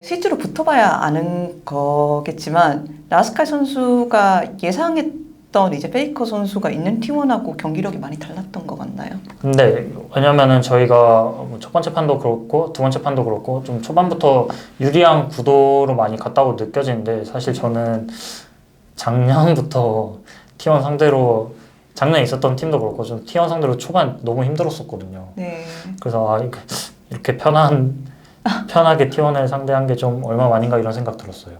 실제로 붙어봐야 아는 거겠지만 라스칼 선수가 예상했던 이제 페이커 선수가 있는 T1하고 경기력이 많이 달랐던 것 같나요? 네, 왜냐면은 저희가 첫 번째 판도 그렇고 두 번째 판도 그렇고 좀 초반부터 유리한 구도로 많이 갔다고 느껴지는데 사실 저는 작년부터 T1 상대로 작년에 있었던 팀도 그렇고 좀 T1 상대로 초반 너무 힘들었었거든요. 네. 그래서 이렇게 편하게 T1을 상대한 게 좀 얼마만인가 이런 생각 들었어요.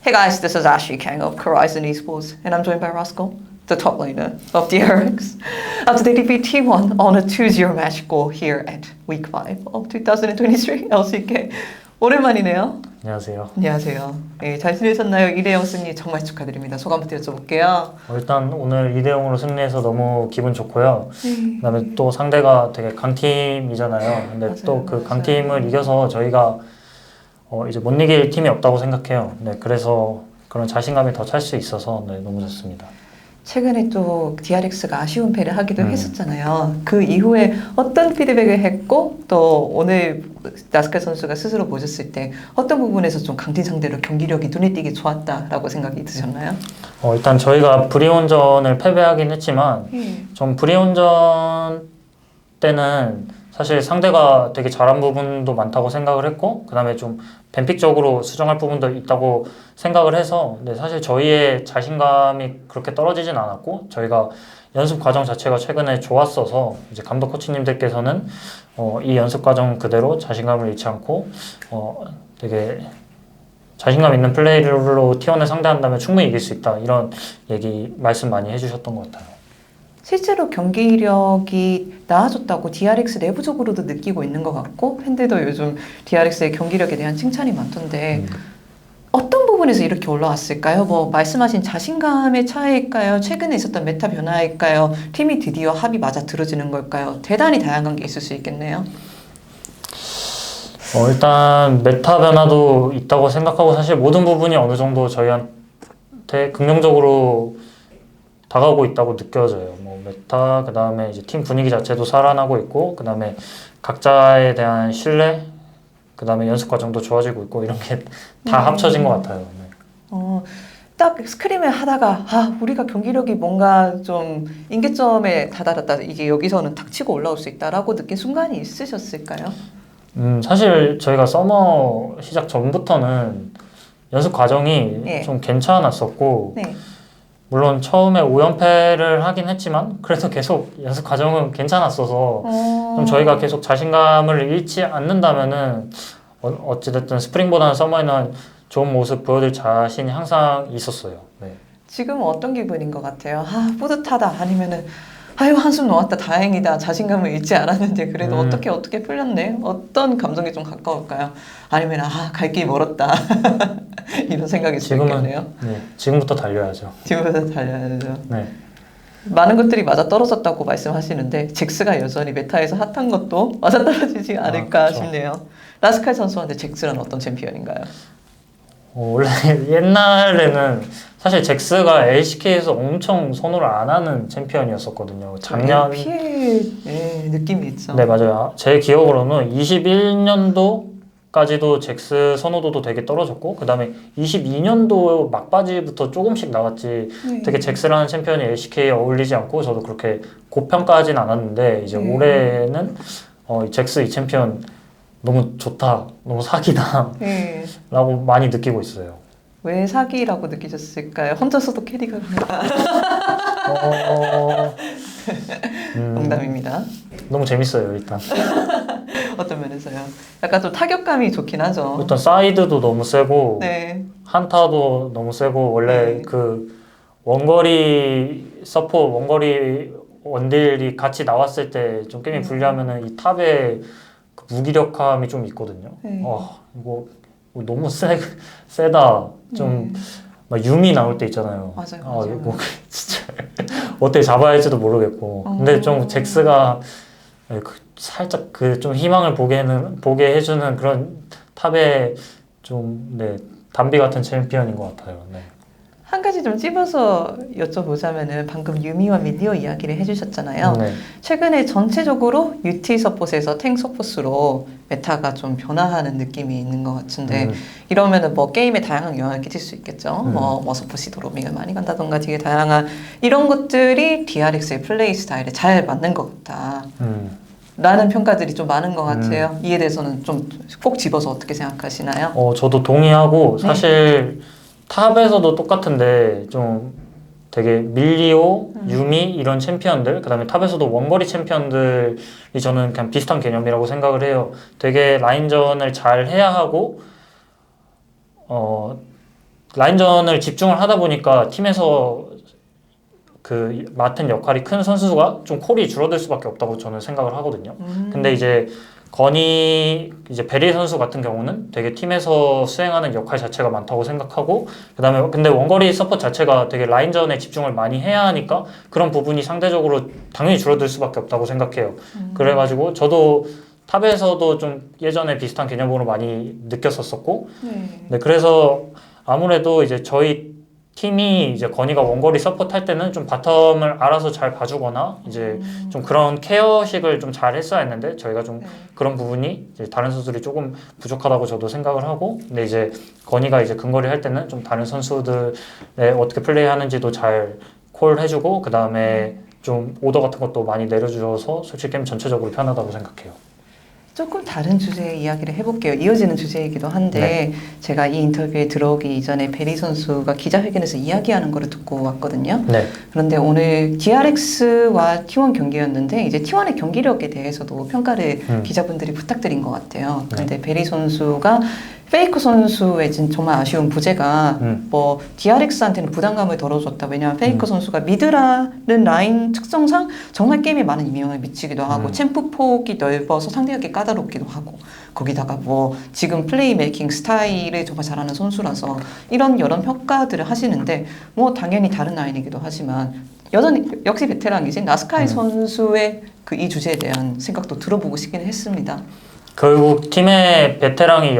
Hey guys, this is Ashley Kang of Horizon Esports, and I'm joined by Roscoe, the top laner of DRX. After they defeat T1 on a 2-0 match score here at Week 5 of 2023 LCK. 오랜만이네요. 안녕하세요. 안녕하세요. 네, 잘 지내셨나요? 2대0 승리 정말 축하드립니다. 소감부터 여쭤볼게요. 일단 오늘 2대0으로 승리해서 너무 기분 좋고요. 그다음에 또 상대가 되게 강팀이잖아요. 근데 맞아요, 또 그 맞아요. 강팀을 이겨서 저희가 이제 못 이길 팀이 없다고 생각해요. 네, 그래서 그런 자신감이 더 찰 수 있어서 네, 너무 좋습니다. 최근에 또 DRX가 아쉬운 패를 하기도 했었잖아요. 그 이후에 어떤 피드백을 했고 또 오늘 라스칼 선수가 스스로 보셨을 때 어떤 부분에서 좀 강팀 상대로 경기력이 눈에 띄게 좋았다라고 생각이 드셨나요? 일단 저희가 브리온전을 패배하긴 했지만 좀 브리온전 때는 사실 상대가 되게 잘한 부분도 많다고 생각을 했고 그 다음에 좀 뱀픽적으로 수정할 부분도 있다고 생각을 해서 근데 사실 저희의 자신감이 그렇게 떨어지진 않았고 저희가 연습 과정 자체가 최근에 좋았어서 이제 감독 코치님들께서는 이 연습 과정 그대로 자신감을 잃지 않고 되게 자신감 있는 플레이로 T1을 상대한다면 충분히 이길 수 있다 이런 말씀 많이 해주셨던 것 같아요. 실제로 경기력이 나아졌다고 DRX 내부적으로도 느끼고 있는 것 같고 팬들도 요즘 DRX의 경기력에 대한 칭찬이 많던데 어떤 부분에서 이렇게 올라왔을까요? 뭐 말씀하신 자신감의 차이일까요? 최근에 있었던 메타 변화일까요? 팀이 드디어 합이 맞아 들어지는 걸까요? 대단히 다양한 게 있을 수 있겠네요. 일단 메타 변화도 있다고 생각하고 사실 모든 부분이 어느 정도 저희한테 긍정적으로 다가오고 있다고 느껴져요. 뭐 메타, 그 다음에 이제 팀 분위기 자체도 살아나고 있고, 그 다음에 각자에 대한 신뢰, 그 다음에 연습 과정도 좋아지고 있고 이런 게 다 합쳐진 것 같아요. 네. 딱 스크림을 하다가 우리가 경기력이 뭔가 좀 임계점에 다다랐다. 이제 여기서는 탁 치고 올라올 수 있다라고 느낀 순간이 있으셨을까요? 사실 저희가 서머 시작 전부터는 연습 과정이 좀 괜찮았었고, 네. 물론 처음에 5연패를 하긴 했지만 그래도 계속 연습 과정은 괜찮았어서 좀 저희가 계속 자신감을 잃지 않는다면은 어찌됐든 스프링보다는 서머에는 좋은 모습 보여줄 자신이 항상 있었어요. 네. 지금은 어떤 기분인 것 같아요? 뿌듯하다 아니면은 아유 한숨 놓았다 다행이다 자신감을 잃지 않았는데 그래도 어떻게 풀렸네? 어떤 감정이 좀 가까울까요? 아니면 갈 길이 멀었다 이런 생각이 들겠네요. 네, 지금부터 달려야죠. 지금부터 달려야죠. 네. 많은 것들이 맞아 떨어졌다고 말씀하시는데 잭스가 여전히 메타에서 핫한 것도 맞아 떨어지지 않을까 싶네요. 라스칼 선수한테 잭스는 어떤 챔피언인가요? 원래 옛날에는 사실 잭스가 LCK에서 엄청 선호를 안 하는 챔피언이었었거든요. 작년 피해 느낌이 있죠. 네, 맞아요. 제 기억으로는 21년도까지도 잭스 선호도도 되게 떨어졌고 그 다음에 22년도 막바지부터 조금씩 나왔지 되게 잭스라는 챔피언이 LCK에 어울리지 않고 저도 그렇게 고평가하진 않았는데 이제 올해는 잭스 이 챔피언 너무 좋다, 너무 사기다 라고 많이 느끼고 있어요. 왜 사기라고 느끼셨을까요? 혼자서도 캐리가 농담입니다. 너무 재밌어요, 일단. 어떤 면에서요? 약간 좀 타격감이 좋긴 하죠. 일단 사이드도 너무 세고 한타도 너무 세고 원래 그 원거리 서포, 원거리 원딜이 같이 나왔을 때 좀 게임이 불리하면은 이 탑의 그 무기력함이 좀 있거든요. 이거 너무 세다. 좀 막 유미 나올 때 있잖아요. 맞아요. 이거 진짜 어떻게 잡아야 할지도 모르겠고. 근데 좀 잭스가 살짝 그 좀 희망을 보게 해주는 그런 탑의 좀 단비 같은 챔피언인 것 같아요. 네. 한 가지 좀 찝어서 여쭤보자면은 방금 유미와 밀리오 이야기를 해주셨잖아요. 네. 최근에 전체적으로 UT 서폿에서 탱 서폿으로 메타가 좀 변화하는 느낌이 있는 것 같은데 이러면은 뭐 게임에 다양한 영향을 끼칠 수 있겠죠. 뭐 서폿이 도로밍을 많이 간다던가 되게 다양한 이런 것들이 DRX의 플레이 스타일에 잘 맞는 것 같다. 라는 평가들이 좀 많은 것 같아요. 이에 대해서는 좀 꼭 집어서 어떻게 생각하시나요? 저도 동의하고 네. 사실 탑에서도 똑같은데 좀 되게 밀리오, 유미 이런 챔피언들 그다음에 탑에서도 원거리 챔피언들이 저는 그냥 비슷한 개념이라고 생각을 해요. 되게 라인전을 잘 해야 하고 라인전을 집중을 하다 보니까 팀에서 그 맡은 역할이 큰 선수가 좀 콜이 줄어들 수밖에 없다고 저는 생각을 하거든요. 근데 이제 이제 베리 선수 같은 경우는 되게 팀에서 수행하는 역할 자체가 많다고 생각하고 그다음에 근데 원거리 서폿 자체가 되게 라인전에 집중을 많이 해야 하니까 그런 부분이 상대적으로 당연히 줄어들 수밖에 없다고 생각해요. 그래가지고 저도 탑에서도 좀 예전에 비슷한 개념으로 많이 느꼈었었고 네, 그래서 아무래도 이제 저희 팀이 이제 건이가 원거리 서포트 할 때는 좀 바텀을 알아서 잘 봐주거나 이제 좀 그런 케어식을 좀 잘 했어야 했는데 저희가 좀 그런 부분이 이제 다른 선수들이 조금 부족하다고 저도 생각을 하고 근데 이제 건이가 이제 근거리 할 때는 좀 다른 선수들의 어떻게 플레이하는지도 잘 콜해주고 그 다음에 좀 오더 같은 것도 많이 내려주셔서 솔직히 게임 전체적으로 편하다고 생각해요. 조금 다른 주제의 이야기를 해볼게요. 이어지는 주제이기도 한데 제가 이 인터뷰에 들어오기 이전에 베리 선수가 기자회견에서 이야기하는 거를 듣고 왔거든요. 네. 그런데 오늘 DRX와 T1 경기였는데 이제 T1의 경기력에 대해서도 평가를 기자분들이 부탁드린 것 같아요. 근데 베리 선수가 페이커 선수의 정말 아쉬운 부재가 뭐 DRX한테는 부담감을 덜어줬다. 왜냐하면 페이커 선수가 미드라는 라인 특성상 정말 게임에 많은 영향을 미치기도 하고 챔프 폭이 넓어서 상대하기 까다롭기도 하고 거기다가 뭐 지금 플레이 메이킹 스타일을 정말 잘하는 선수라서 이런 여러 평가들을 하시는데 뭐 당연히 다른 라인이기도 하지만 여전히 역시 베테랑이신 나스카이 선수의 그 이 주제에 대한 생각도 들어보고 싶기는 했습니다. 결국 팀의 베테랑이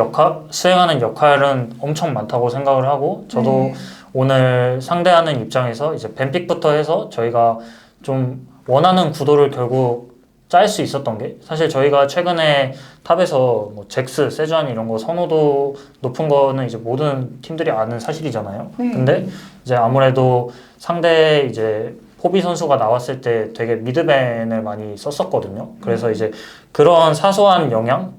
수행하는 역할은 엄청 많다고 생각을 하고 저도 오늘 상대하는 입장에서 이제 뱀픽부터 해서 저희가 좀 원하는 구도를 결국 짤 수 있었던 게 사실 저희가 최근에 탑에서 뭐 잭스, 세주안 이런 거 선호도 높은 거는 이제 모든 팀들이 아는 사실이잖아요. 근데 이제 아무래도 상대 이제 포비 선수가 나왔을 때 되게 미드밴을 많이 썼었거든요. 그래서 이제 그런 사소한 영향?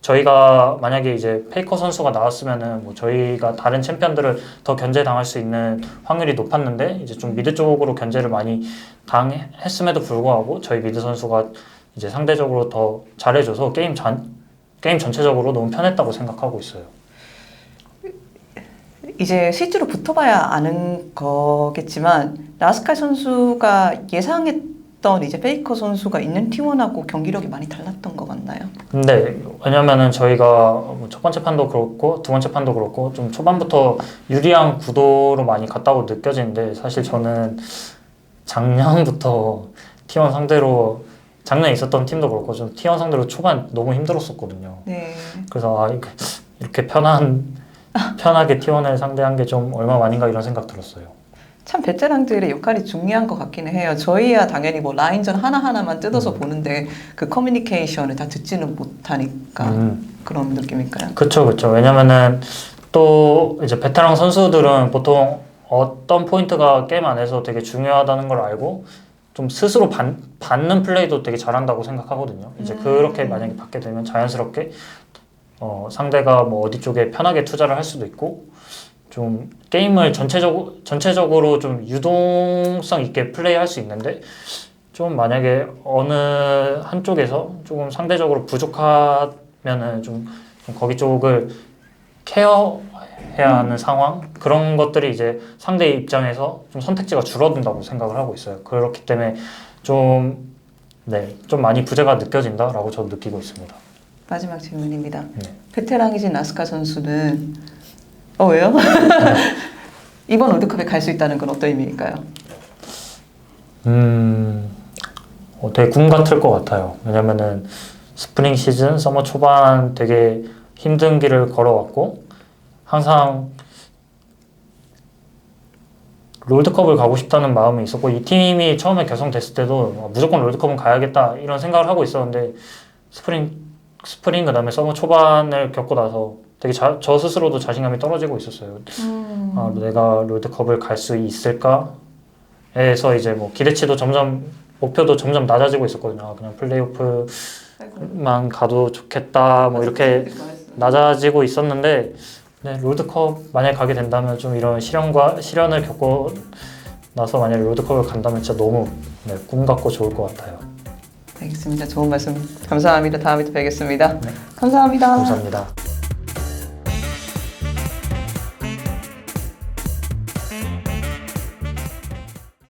저희가 만약에 이제 페이커 선수가 나왔으면은 뭐 저희가 다른 챔피언들을 더 견제당할 수 있는 확률이 높았는데 이제 좀 미드 쪽으로 견제를 많이 당했음에도 불구하고 저희 미드 선수가 이제 상대적으로 더 잘해줘서 게임 전체적으로 너무 편했다고 생각하고 있어요. 이제 실제로 붙어봐야 아는 거겠지만 나스칼 선수가 예상했던 이제 페이커 선수가 있는 T1하고 경기력이 많이 달랐던 것 같나요? 근데 왜냐면은 저희가 첫 번째 판도 그렇고 두 번째 판도 그렇고 좀 초반부터 유리한 구도로 많이 갔다고 느껴지는데 사실 저는 작년부터 T1 상대로 작년에 있었던 팀도 그렇고 좀 T1 상대로 초반 너무 힘들었었거든요. 네. 그래서 이렇게 편하게 T1을 상대한 게 좀 얼마 아닌가 이런 생각 들었어요. 참 베테랑들의 역할이 중요한 것 같기는 해요. 저희야 당연히 뭐 라인전 하나하나만 뜯어서 보는데 그 커뮤니케이션을 다 듣지는 못하니까 그런 느낌일까요? 그쵸. 왜냐면은 또 이제 베테랑 선수들은 보통 어떤 포인트가 게임 안에서 되게 중요하다는 걸 알고 좀 스스로 받는 플레이도 되게 잘한다고 생각하거든요. 이제 그렇게 만약에 받게 되면 자연스럽게 상대가 뭐 어디 쪽에 편하게 투자를 할 수도 있고 좀 게임을 전체적으로 좀 유동성 있게 플레이할 수 있는데 좀 만약에 어느 한쪽에서 조금 상대적으로 부족하면은 좀 거기 쪽을 케어해야 하는 상황 그런 것들이 이제 상대 입장에서 좀 선택지가 줄어든다고 생각을 하고 있어요. 그렇기 때문에 좀 많이 부재가 느껴진다라고 저도 느끼고 있습니다. 마지막 질문입니다. 베테랑이신 나스카 선수는 왜요? 이번 월드컵에 갈 수 있다는 건 어떤 의미일까요? 되게 꿈 같을 것 같아요. 왜냐면은 스프링 시즌, 서머 초반 되게 힘든 길을 걸어왔고 항상 롤드컵을 가고 싶다는 마음이 있었고 이 팀이 처음에 결성됐을 때도 무조건 롤드컵은 가야겠다 이런 생각을 하고 있었는데 스프링 그다음에 서머 초반을 겪고 나서 되게 저 스스로도 자신감이 떨어지고 있었어요. 내가 롤드컵을 갈 수 있을까? 에서 이제 뭐 기대치도 목표도 점점 낮아지고 있었거든요. 그냥 플레이오프만 가도 좋겠다 뭐 이렇게 낮아지고 있었는데 네, 롤드컵 만약에 가게 된다면 좀 이런 시련을 겪고 나서 만약에 롤드컵을 간다면 진짜 너무 꿈 같고 좋을 것 같아요. 알겠습니다. 좋은 말씀 감사합니다. 다음에 또 뵙겠습니다. 네. 감사합니다. 감사합니다.